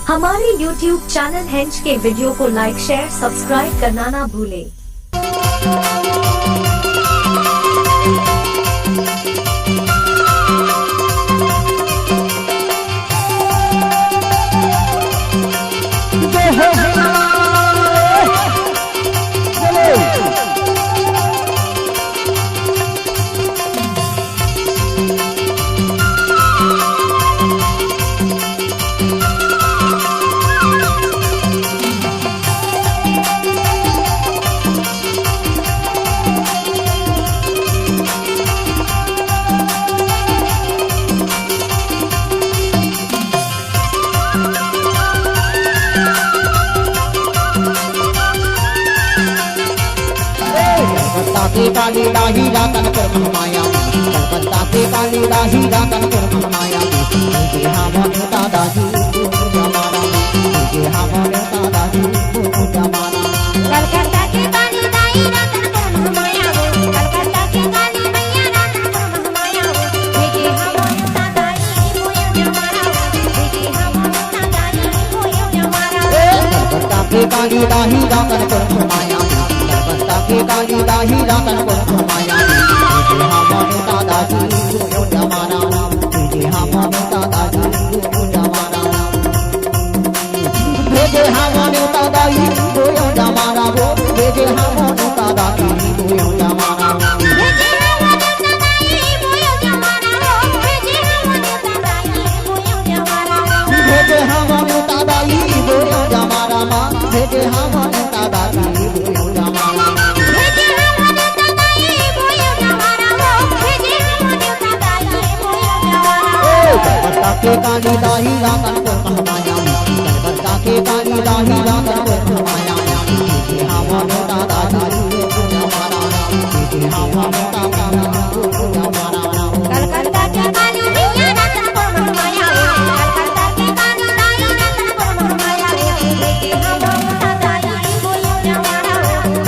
हमारे YouTube channel हेंच के वीडियो को लाइक शेयर सब्सक्राइब करना ना भूले। के काली दाही रातन कर माया कलकत्ता के काली दाही रातन कर माया जे हमने दादाजी जमाना जे हमने दादाजी जमाना कलकत्ता के काली दाही रातन कर माया कलकत्ता के काली मैया रातन कर माया जे हमने दादाजी मोयो जमाना जे हमने दादाजी मोयो जमाना कलकत्ता के काली दाही रातन कर माया के काली दाही रातन को माया जे हमने दादाजी जो जमाना जे हमने दादाजी जो जमाना जे हमने दादाजी जो जमाना जे हमने दादाजी जो जमाना जे हमने दादाजी मोयो जमाना जे हमने दादाजी मोयो जमाना जे हमने दादाजी जो जमाना जे हमने दादाजी जो जमाना के काली दाही रातन को माया कलकत्ता के काली दाही रातन को माया जे हमने दादाजी जो जमाना जे हमने दादाजी जो जमाना कलकत्ता के काली मैया रातन को माया कलकत्ता के काली दाही रातन को माया जे हमने दादाजी मोयो जमाना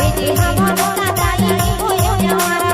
जे हमने दादाजी मोयो जमाना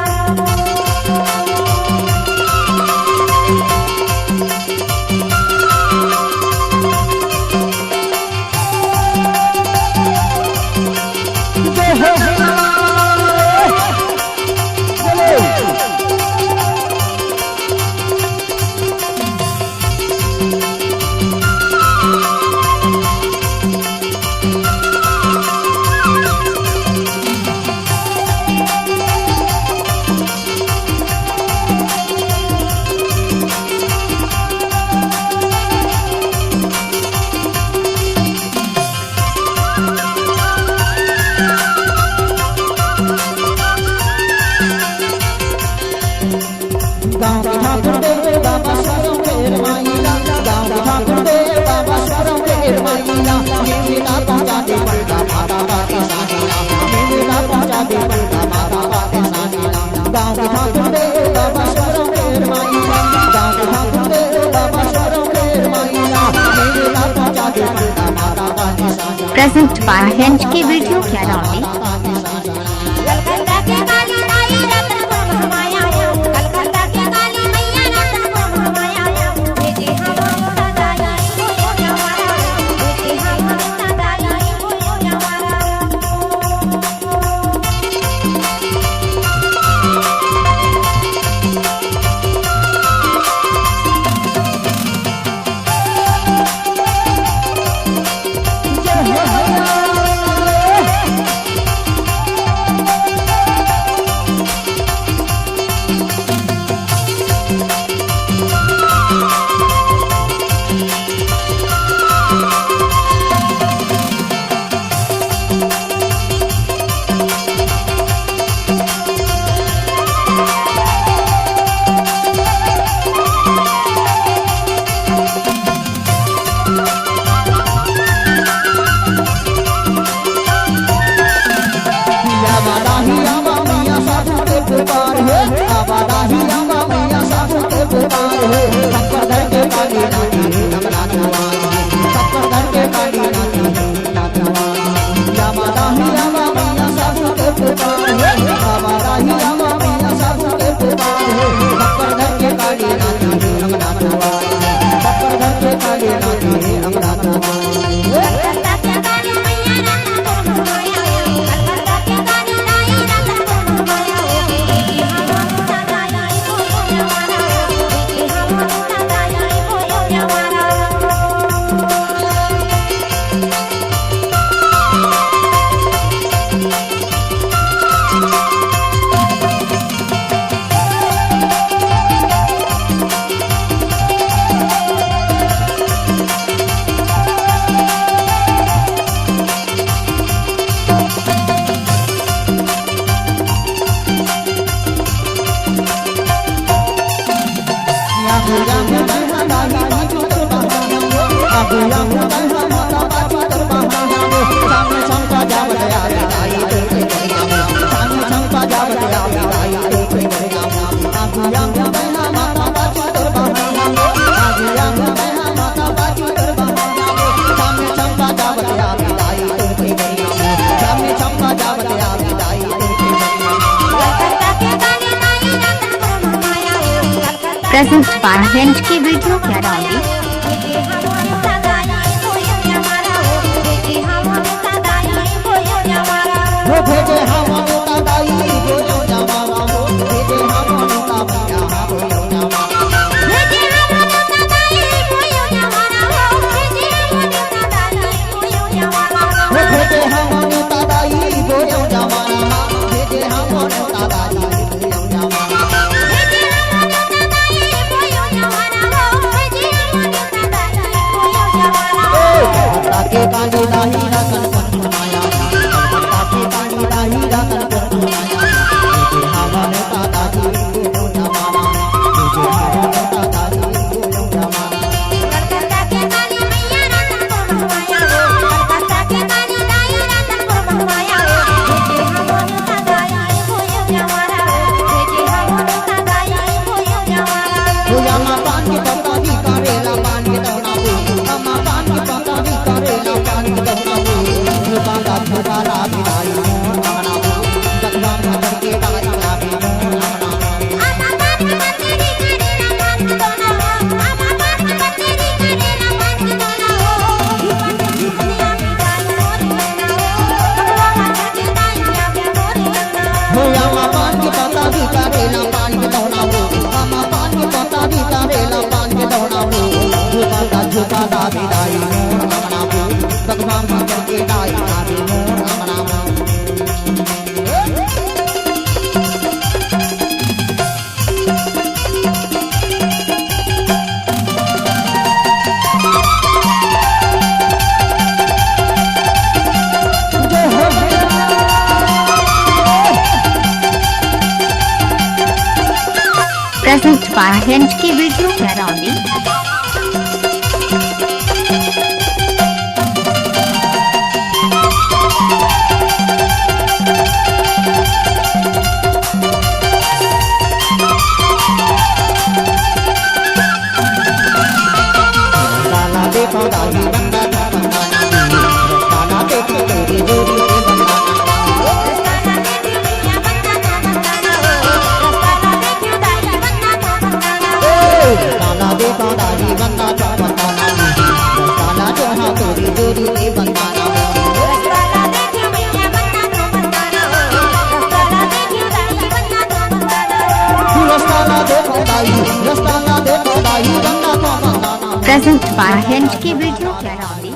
Present by Hench के वीडियो कैलाली कलकत्ता के काली दाही रातन को माया कलकत्ता के काली मैया रातन को माया जे हमने दादाजी मोयो जमाना जे हमने दादाजी मोयो जमाना आगुया मुंडा माता बाची तर बहाना सामने चंपा जावत आवे आई ते करिया सामने चंपा जावत आवे आई ते करिया आगुया मुंडा माता बाची तर बहाना आगुया मुंडा माता बाची तर बहाना सामने चंपा जावत आवे आई ते करिया सामने चंपा जावत आवे आई ते कलकत्ता के काली माई Ratanpur Mahamaya Present by Hench की वीडियो कैरोली। हो भेजे हमारे दादाई बोलो जमाना हो भेजे हमारे दादाई बोलो जमाना हो भेजे हमारे दादाई बोलो जमाना भेजे हमारे दादाई बोलो जमाना ताके काली दाही रतन पर माया ताके काली दाही रतन पर माया भेजे हमारे दादाई बोलो जमाना भेजे हमारे दादाई बोलो जमाना Yama pan ki pata di karela pan ki dona bu Yama pan ki pata di karela pan ki dona bu Banga banga la bidai amana bu Gatwa matar ke dai la bi amana Ho yama pan ki pata di karela pan ki dona bu Yama pan ki pata di karela pan ki dona bu Banga la bidai amana bu Gatwa matar ke dai la bi amana Present by Hench की video Caroli. Rastana dekho dahi banda tha bandana Rastana dekho teri jodi se bandana Rastana dekho dahi banda tha bandana Rastana dekho teri jodi se bandana Rastana dekho dahi banda tha bandana Present by Hench की video Caroli.